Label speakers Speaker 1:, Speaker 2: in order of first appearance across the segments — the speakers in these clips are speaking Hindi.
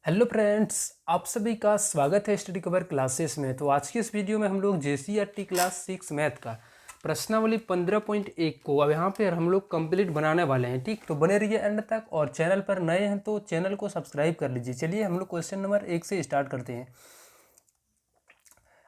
Speaker 1: हेलो फ्रेंड्स, आप सभी का स्वागत है स्टडी कवर क्लासेस में। तो आज की इस वीडियो में हम लोग जेसीईआरटी क्लास 6 मैथ का प्रश्नावली 15.1 को अब यहाँ पे हम लोग कंप्लीट बनाने वाले हैं। ठीक, तो बने रहिए एंड तक, और चैनल पर नए हैं तो चैनल को सब्सक्राइब कर लीजिए। चलिए हम लोग क्वेश्चन नंबर 1 से स्टार्ट करते हैं।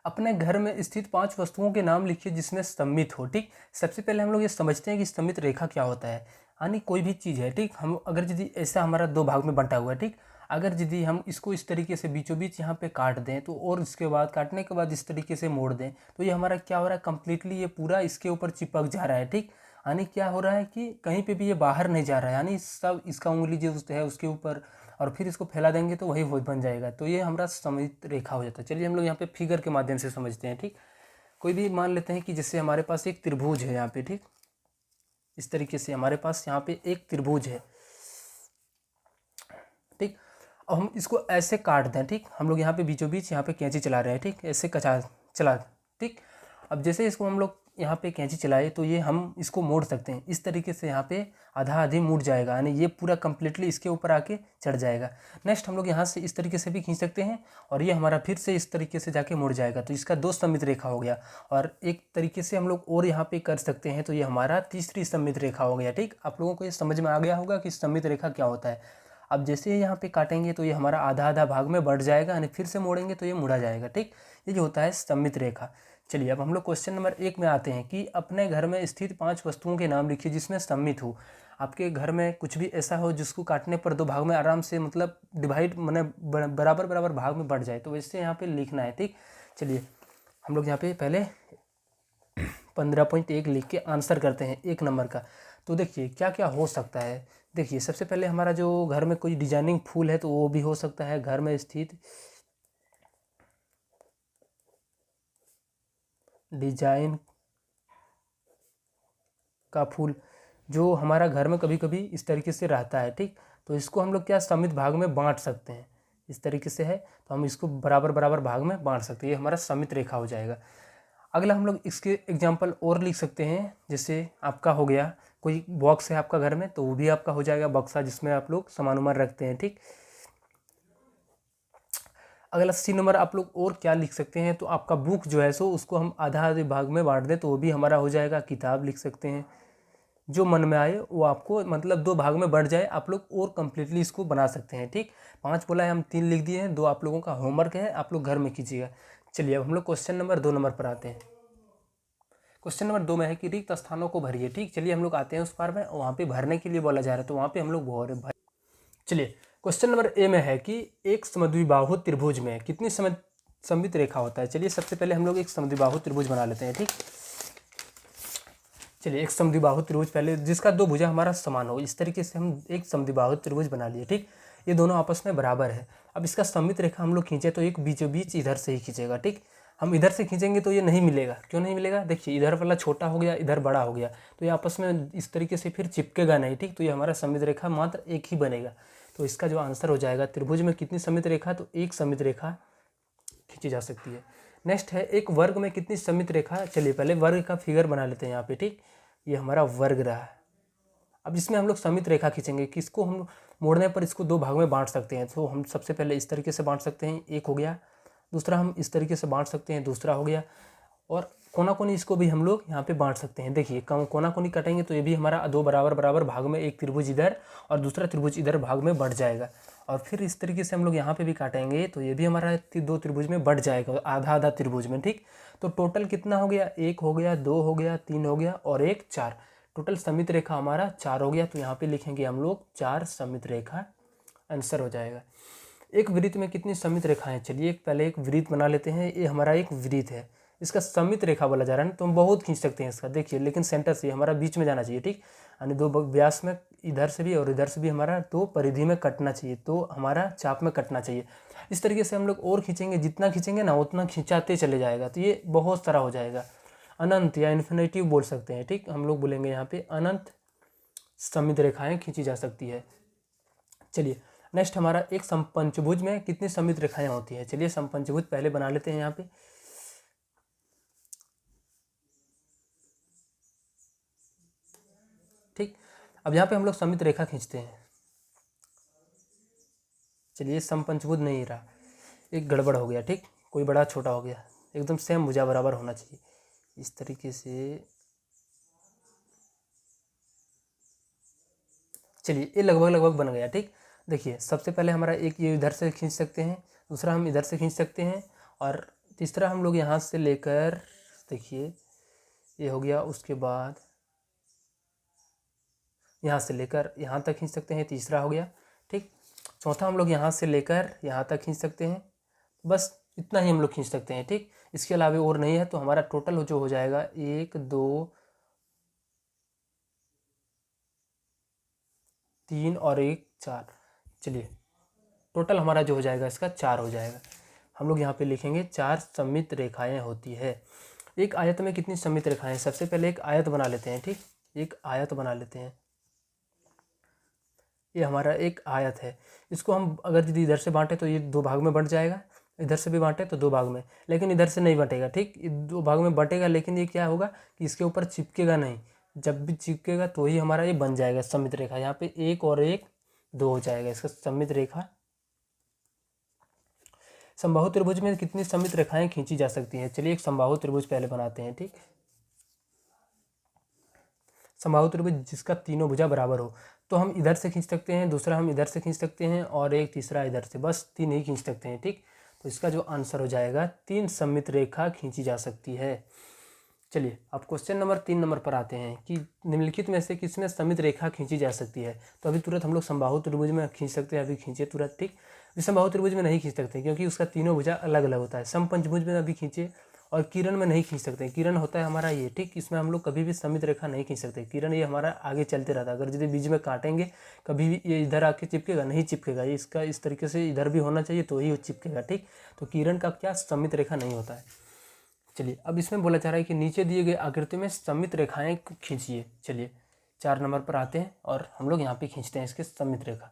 Speaker 1: अपने घर में स्थित 5 वस्तुओं के नाम लिखिए जिसमें सममित हो। ठीक, सबसे पहले हम लोग ये समझते हैं कि सममित रेखा क्या होता है। यानी कोई भी चीज़ है, ठीक, हम अगर यदि ऐसा हमारा दो भाग में बंटा हुआ है, ठीक, अगर यदि हम इसको इस तरीके से बीचों बीच यहाँ पे काट दें तो, और इसके बाद काटने के बाद इस तरीके से मोड़ दें तो ये हमारा क्या हो रहा है, कंप्लीटली ये पूरा इसके ऊपर चिपक जा रहा है। ठीक, यानी क्या हो रहा है कि कहीं पे भी ये बाहर नहीं जा रहा है, यानी सब इसका उंगली जो है उसके ऊपर, और फिर इसको फैला देंगे तो वही हो बन जाएगा। तो ये हमारा सममित रेखा हो जाता है। चलिए हम लोग यहाँ पे फिगर के माध्यम से समझते हैं। ठीक, कोई भी मान लेते हैं कि जैसे हमारे पास एक त्रिभुज है यहाँ पे, ठीक, इस तरीके से हमारे पास यहाँ पे एक त्रिभुज है। ठीक, अब हम इसको ऐसे काट दें। ठीक, हम लोग यहाँ पे बीचों बीच यहाँ पे कैंची चला रहे हैं। ठीक, ऐसे कचा चला। ठीक, अब जैसे इसको हम लोग यहाँ पे कैंची चलाए तो ये हम इसको मोड़ सकते हैं इस तरीके से, यहाँ पे आधा आधी मुड़ जाएगा, यानी ये पूरा कंप्लीटली इसके ऊपर आके चढ़ जाएगा। नेक्स्ट हम लोग यहाँ से इस तरीके से भी खींच सकते हैं और ये हमारा फिर से इस तरीके से जाके मुड़ जाएगा। तो इसका दो सममित रेखा हो गया। और एक तरीके से हम लोग और यहाँ पे कर सकते हैं, तो ये हमारा तीसरी सममित रेखा हो गया। ठीक, आप लोगों को ये समझ में आ गया होगा कि सममित रेखा क्या होता है। अब जैसे यहाँ पे काटेंगे तो ये हमारा आधा आधा भाग में बढ़ जाएगा, यानी फिर से मोड़ेंगे तो ये मुड़ा जाएगा। ठीक, ये जो होता है सममित रेखा। चलिए अब हम लोग क्वेश्चन नंबर 1 में आते हैं कि अपने घर में स्थित 5 वस्तुओं के नाम लिखिए जिसमें सममित हो। आपके घर में कुछ भी ऐसा हो जिसको काटने पर दो भाग में आराम से, मतलब डिवाइड, मैंने बराबर बराबर भाग में बढ़ जाए, तो वैसे यहाँ पे लिखना है। ठीक, चलिए हम लोग यहाँ पे पहले 15.1 लिख के आंसर करते हैं 1 नंबर का। तो देखिए क्या क्या हो सकता है। देखिए सबसे पहले हमारा जो घर में कोई डिजाइनिंग फूल है तो वो भी हो सकता है। घर में स्थित डिजाइन का फूल जो हमारा घर में कभी कभी इस तरीके से रहता है। ठीक, तो इसको हम लोग क्या सममित भाग में बांट सकते हैं। इस तरीके से है तो हम इसको बराबर बराबर भाग में बांट सकते हैं, ये हमारा सममित रेखा हो जाएगा। अगला हम लोग इसके एग्जाम्पल और लिख सकते हैं। जैसे आपका हो गया कोई बॉक्स है आपका घर में, तो वो भी आपका हो जाएगा बक्सा जिसमें आप लोग सामान उमान रखते हैं। ठीक, अगला सी नंबर आप लोग और क्या लिख सकते हैं, तो आपका बुक जो है सो उसको हम आधा आधे भाग में बांट दें तो वो भी हमारा हो जाएगा किताब लिख सकते हैं। जो मन में आए वो आपको, मतलब दो भाग में बढ़ जाए, आप लोग और कंप्लीटली इसको बना सकते हैं। ठीक, 5 बोला है, हम 3 लिख दिए हैं। 2 आप लोगों का होमवर्क है, आप लोग घर में कीजिएगा। चलिए अब हम लोग क्वेश्चन नंबर 2 नंबर पर आते हैं। क्वेश्चन नंबर 2 में है कि रिक्त स्थानों को भरिए। ठीक, चलिए हम लोग आते हैं उस पार में, वहाँ पे भरने के लिए बोला जा रहा है तो वहाँ पे हम लोग भर। चलिए क्वेश्चन नंबर ए में है कि एक समद्विबाहु त्रिभुज में कितनी सममित रेखा होता है। चलिए सबसे पहले हम लोग एक समद्विबाहु त्रिभुज बना लेते हैं। ठीक, चलिए एक समद्विबाहु त्रिभुज पहले जिसका दो भुजा हमारा समान हो, इस तरीके से हम एक समद्विबाहु त्रिभुज बना लिए। ठीक, ये दोनों आपस में बराबर है। अब इसका सममित रेखा हम लोग खींचे तो एक बीचों बीच इधर से ही खींचेगा। ठीक, हम इधर से खींचेंगे तो ये नहीं मिलेगा। क्यों नहीं मिलेगा, देखिए इधर वाला छोटा हो गया, इधर बड़ा हो गया, तो ये आपस में इस तरीके से फिर चिपकेगा नहीं। ठीक, तो ये हमारा सममित रेखा मात्र एक ही बनेगा। तो इसका जो आंसर हो जाएगा, त्रिभुज में कितनी सममित रेखा, तो एक सममित रेखा खींची जा सकती है। नेक्स्ट है एक वर्ग में कितनी सममित रेखा। चलिए पहले वर्ग का फिगर बना लेते हैं यहाँ पे। ठीक, ये हमारा वर्ग रहा। अब इसमें हम लोग सममित रेखा खींचेंगे, किसको हम मोड़ने पर इसको दो भाग में बांट सकते हैं। तो हम सबसे पहले इस तरीके से बांट सकते हैं, एक हो गया। दूसरा हम इस तरीके से बांट सकते हैं, दूसरा हो गया। और कोना कोनी इसको भी हम लोग यहाँ पे बांट सकते हैं। देखिए कोना कोनी कटेंगे तो ये भी हमारा दो बराबर बराबर भाग में, एक त्रिभुज इधर और दूसरा त्रिभुज इधर भाग में बढ़ जाएगा। और फिर इस तरीके से हम लोग यहाँ पे भी काटेंगे तो ये भी हमारा दो त्रिभुज में बढ़ जाएगा, आधा आधा त्रिभुज में। ठीक, तो टोटल कितना हो गया, एक हो गया, दो हो गया, तीन हो गया और एक चार। टोटल सममित रेखा हमारा 4 हो गया। तो यहाँ पे लिखेंगे हम लोग 4 सममित रेखा, आंसर हो जाएगा। एक वृत्त में कितनी सममित रेखाएं हैं। चलिए पहले एक वृत्त बना लेते हैं। ये हमारा एक वृत्त है, इसका सममित रेखा बोला जा रहा है ना, तो हम बहुत खींच सकते हैं इसका। देखिए लेकिन सेंटर से हमारा बीच में जाना चाहिए। ठीक, यानी दो व्यास में इधर से भी और इधर से भी हमारा दो परिधि में कटना चाहिए, तो हमारा चाप में कटना चाहिए। इस तरीके से हम लोग और खींचेंगे, जितना खींचेंगे ना उतना खिंचाते चले जाएगा, तो ये बहुत सारा हो जाएगा। अनंत या इन्फिनिटिव बोल सकते हैं। ठीक, हम लोग बोलेंगे यहाँ पे अनंत सममित रेखाएं खींची जा सकती है। चलिए नेक्स्ट हमारा एक समपंचभुज में कितनी सममित रेखाएं होती है। चलिए समपंचभुज पहले बना लेते हैं यहाँ पे। ठीक, अब यहाँ पे हम लोग सममित रेखा खींचते हैं। चलिए समपंचभुज नहीं रहा, एक गड़बड़ हो गया, ठीक, कोई बड़ा छोटा हो गया, एकदम सेम भुजा बराबर होना चाहिए। इस तरीके से चलिए ये लगभग लगभग बन गया, ठीक। देखिए सबसे पहले हमारा एक ये इधर से खींच सकते हैं, दूसरा हम इधर से खींच सकते हैं, और तीसरा हम लोग यहाँ से लेकर, देखिए ये हो गया, उसके बाद यहाँ से लेकर यहाँ तक खींच सकते हैं, तीसरा हो गया, ठीक। चौथा हम लोग यहाँ से लेकर यहाँ तक खींच सकते हैं, बस इतना ही हम लोग खींच सकते हैं, ठीक। इसके अलावा और नहीं है, तो हमारा टोटल जो हो जाएगा 1 2 3 और 1 4। चलिए टोटल हमारा जो हो जाएगा इसका 4 हो जाएगा। हम लोग यहाँ पे लिखेंगे 4 सममित रेखाएं होती है। एक आयत में कितनी सममित रेखाएं? सबसे पहले एक आयत बना लेते हैं, ठीक, एक आयत बना लेते हैं। ये हमारा एक आयत है, इसको हम अगर यदि इधर से बांटे तो ये 2 भाग में बंट जाएगा, इधर से भी बांटे तो 2 भाग में, लेकिन इधर से नहीं बटेगा, ठीक, 2 भाग में बटेगा, लेकिन ये क्या होगा कि इसके ऊपर चिपकेगा नहीं, जब भी चिपकेगा तो ही हमारा ये बन जाएगा सममित रेखा। यहाँ पे 1 और 1 2 हो जाएगा इसका सममित रेखा। समबाहु त्रिभुज में कितनी सममित रेखाएं खींची जा सकती हैं? चलिए एक समबाहु त्रिभुज पहले बनाते हैं, ठीक। समबाहु त्रिभुज जिसका तीनों भुजा बराबर हो, तो हम इधर से खींच सकते हैं, दूसरा हम इधर से खींच सकते हैं, और एक तीसरा इधर से, बस 3 ही खींच सकते हैं, ठीक। तो इसका जो आंसर हो जाएगा 3 सममित रेखा खींची जा सकती है। चलिए अब क्वेश्चन नंबर 3 नंबर पर आते हैं कि निम्नलिखित में से किसमें सममित रेखा खींची जा सकती है। तो अभी तुरंत हम लोग समबाहु त्रिभुज में खींच सकते हैं, अभी खींचे तुरंत, ठीक। समबाहु त्रिभुज में नहीं खींच सकते क्योंकि उसका तीनों भुजा अलग अलग होता है। समपंचभुज में अभी खींचे, और किरण में नहीं खींच सकते, किरण होता है हमारा ये, ठीक, इसमें हम लोग कभी भी सममित रेखा नहीं खींच सकते। किरण ये हमारा आगे चलते रहता है, अगर यदि बीच में काटेंगे कभी भी ये इधर आके चिपकेगा नहीं, चिपकेगा, ये इसका इस तरीके से इधर भी होना चाहिए तो ही वो चिपकेगा, ठीक। तो किरण का क्या सममित रेखा नहीं होता है। चलिए अब इसमें बोला जा रहा है कि नीचे दिए गए आकृति में सममित रेखाएं खींचिए। चलिए 4 नंबर पर आते हैं और हम लोग यहाँ पे खींचते हैं इसके सममित रेखा,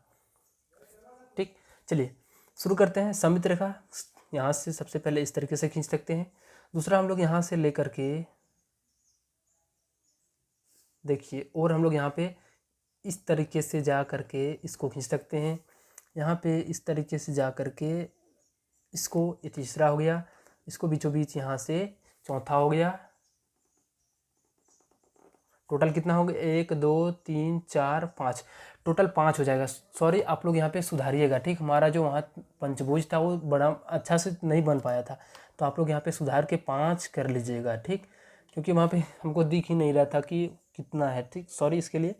Speaker 1: ठीक। चलिए शुरू करते हैं। सममित रेखा यहाँ से सबसे पहले इस तरीके से खींच सकते हैं, दूसरा हम लोग यहाँ से लेकर के, देखिए, और हम लोग यहाँ पे इस तरीके से जा करके इसको खींच सकते हैं, यहाँ पे इस तरीके से जा करके इसको, ये तीसरा हो गया, इसको बीचों बीच यहाँ से चौथा हो गया। टोटल कितना हो गया? 1 2 3 4 5, टोटल 5 हो जाएगा। सॉरी आप लोग यहाँ पे सुधारिएगा, ठीक, हमारा जो वहाँ पंचभुज था वो बड़ा अच्छा से नहीं बन पाया था, तो आप लोग यहाँ पे सुधार के 5 कर लीजिएगा, ठीक, क्योंकि वहाँ पे हमको दिख ही नहीं रहा था कि कितना है, ठीक, सॉरी इसके लिए।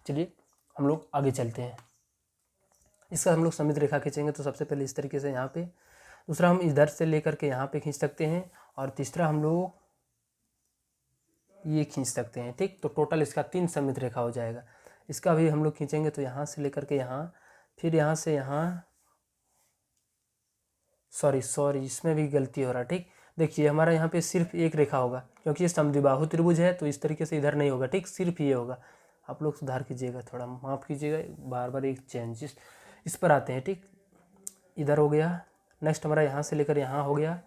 Speaker 1: चलिए हम लोग आगे चलते हैं। इसका हम लोग सममित रेखा खींचेंगे तो सबसे पहले इस तरीके से यहाँ पे, दूसरा हम इधर से लेकर के यहाँ पे खींच सकते हैं, और तीसरा हम लोग ये खींच सकते हैं, ठीक। तो टोटल इसका 3 सममित रेखा हो जाएगा। इसका भी हम लोग खींचेंगे तो यहाँ से लेकर के यहाँ, फिर यहाँ से यहाँ, सॉरी इसमें भी गलती हो रहा है, ठीक। देखिए हमारा यहाँ पे सिर्फ एक रेखा होगा क्योंकि ये समद्विबाहु त्रिभुज है, तो इस तरीके से इधर नहीं होगा, ठीक, सिर्फ ये होगा। आप लोग सुधार कीजिएगा, थोड़ा माफ़ कीजिएगा, बार बार एक चेंजेस। इस पर आते हैं, ठीक, इधर हो गया, नेक्स्ट हमारा यहाँ से लेकर यहाँ हो गया,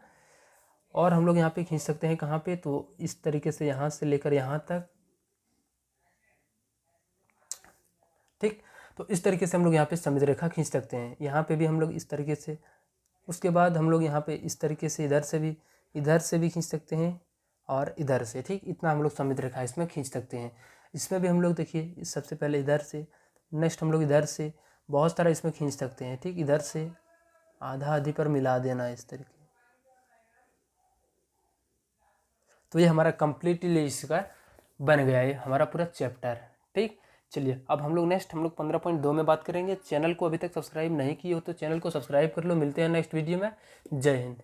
Speaker 1: और हम लोग यहाँ पे खींच सकते हैं कहाँ पे, तो इस तरीके से यहाँ से लेकर यहाँ तक, ठीक। तो इस तरीके से हम लोग यहाँ पे सममित रेखा खींच सकते हैं। यहाँ पे भी हम लोग इस तरीके से, उसके बाद हम लोग यहाँ पे इस तरीके से इधर से भी खींच सकते हैं, और इधर से, ठीक, इतना हम लोग सममित रेखा इसमें खींच सकते हैं। इसमें भी हम लोग देखिए सबसे पहले इधर से, नेक्स्ट हम लोग इधर से, बहुत सारा इसमें खींच सकते हैं, ठीक, इधर से आधा आधी पर मिला देना इस तरीके। तो ये हमारा कंप्लीटली इसका बन गया है हमारा पूरा चैप्टर, ठीक। चलिए अब हम लोग नेक्स्ट 15.2 में बात करेंगे। चैनल को अभी तक सब्सक्राइब नहीं किए हो तो चैनल को सब्सक्राइब कर लो। मिलते हैं नेक्स्ट वीडियो में। जय हिंद।